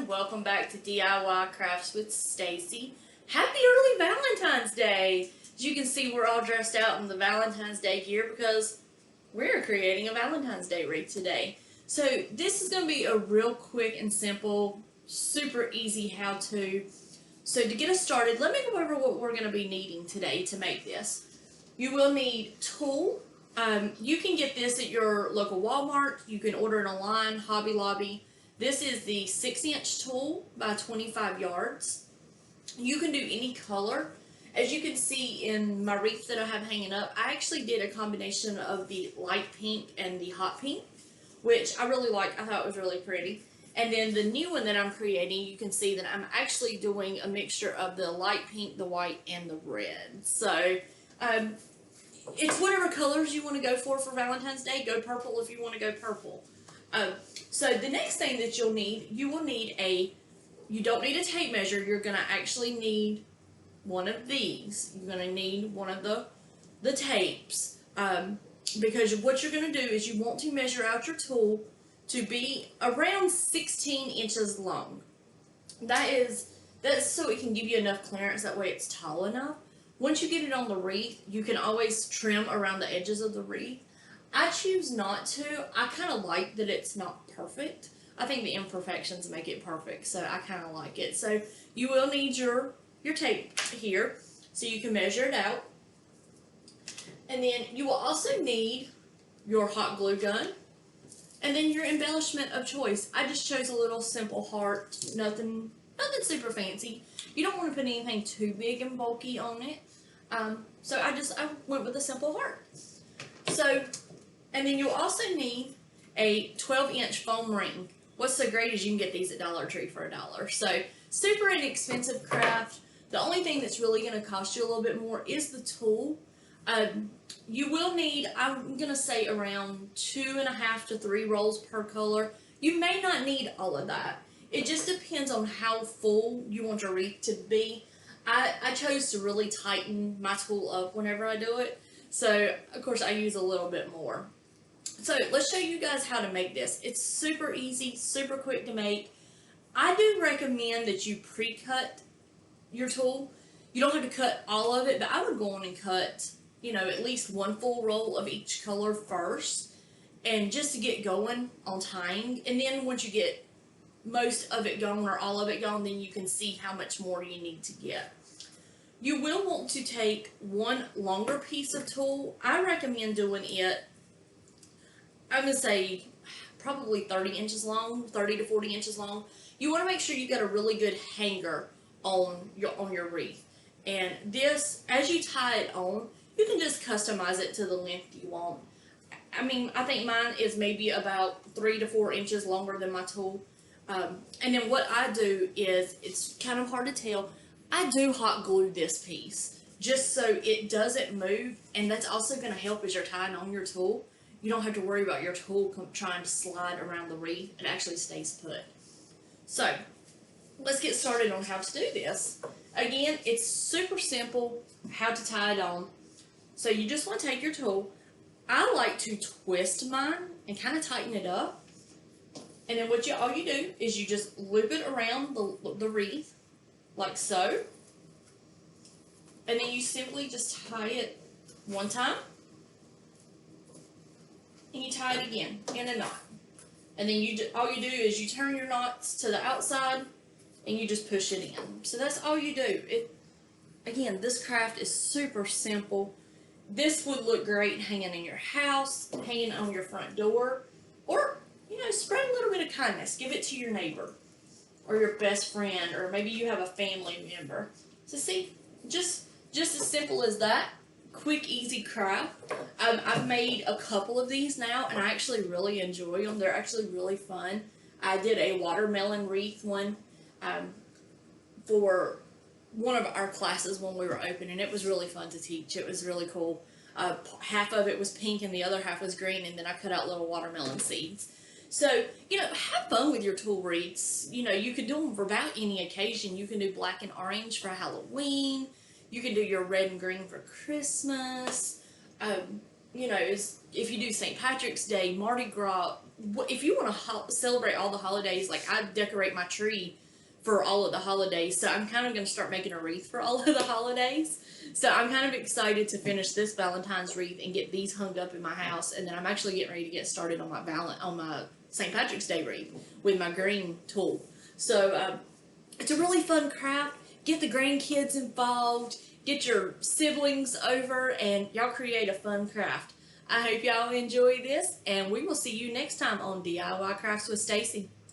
welcome back to DIY Crafts with Stacey. Happy early Valentine's Day! As you can see, we're all dressed out in the Valentine's Day gear because we're creating a Valentine's Day wreath today. So this is going to be a real quick and simple, super easy how-to. So to get us started, let me go over what we're going to be needing today to make this. You will need tulle. You can get this at your local Walmart. You can order it online, Hobby Lobby. This is the 6-inch tulle by 25 yards. You can do any color. As you can see in my wreath that I have hanging up, I actually did a combination of the light pink and the hot pink, which I really like. I thought it was really pretty. And then the new one that I'm creating, you can see that I'm actually doing a mixture of the light pink, the white, and the red. So, it's whatever colors you want to go for Valentine's Day. Go purple if you want to go purple. So the next thing that you'll need, you don't need a tape measure. You're going to actually need one of these. You're going to need one of the tapes. Because what you're going to do is you want to measure out your tulle to be around 16 inches long. That's so it can give you enough clearance. That way it's tall enough. Once you get it on the wreath, you can always trim around the edges of the wreath. I choose not to. I kind of like that it's not perfect. I think the imperfections make it perfect, so I kind of like it. So you will need your tape here, so you can measure it out. And then you will also need your hot glue gun, and then your embellishment of choice. I just chose a little simple heart, nothing super fancy. You don't want to put anything too big and bulky on it. So I went with a simple heart. So, and then you'll also need a 12-inch foam ring. What's so great is you can get these at Dollar Tree for $1. So, super inexpensive craft. The only thing that's really going to cost you a little bit more is the tulle. You will need, I'm going to say, around 2.5 to 3 rolls per color. You may not need all of that. It just depends on how full you want your wreath to be. I chose to really tighten my tulle up whenever I do it. So, of course, I use a little bit more. So, let's show you guys how to make this. It's super easy, super quick to make. I do recommend that you pre-cut your tulle. You don't have to cut all of it, but I would go on and cut, at least one full roll of each color first. And just to get going on tying. And then once you get most of it gone or all of it gone, then you can see how much more you need to get. You will want to take one longer piece of tulle. I recommend doing it, I'm going to say probably 30 inches long, 30 to 40 inches long. You want to make sure you got a really good hanger on your wreath. And this, as you tie it on, you can just customize it to the length you want. I mean, I think mine is maybe about 3 to 4 inches longer than my tulle. And then what I do is, it's kind of hard to tell, I do hot glue this piece just so it doesn't move, and that's also going to help as you're tying on your tulle. You don't have to worry about your tulle trying to slide around the wreath. It actually stays put. So, let's get started on how to do this. Again, it's super simple how to tie it on. So you just want to take your tulle. I like to twist mine and kind of tighten it up. And then all you do is you just loop it around the wreath, like so. And then you simply just tie it one time. And you tie it again in a knot. And then all you do is you turn your knots to the outside and you just push it in. So that's all you do. Again, this craft is super simple. This would look great hanging in your house, hanging on your front door, or spread a little bit of kindness. Give it to your neighbor or your best friend, or maybe you have a family member. So see, just as simple as that. Quick, easy craft. I've made a couple of these now, and I actually really enjoy them. They're actually really fun. I did a watermelon wreath one for one of our classes when we were open, and it was really fun to teach. It was really cool. Half of it was pink and the other half was green, and then I cut out little watermelon seeds. So, have fun with your tulle wreaths. You can do them for about any occasion. You can do black and orange for Halloween. You can do your red and green for Christmas. If you do St. Patrick's Day, Mardi Gras, if you want to celebrate all the holidays, like I decorate my tree for all of the holidays, so I'm kind of going to start making a wreath for all of the holidays. So I'm kind of excited to finish this Valentine's wreath and get these hung up in my house, and then I'm actually getting ready to get started on my St. Patrick's Day wreath with my green tool. So it's a really fun craft. Get the grandkids involved, get your siblings over, and y'all create a fun craft. I hope y'all enjoy this, and we will see you next time on DIY Crafts with Stacey.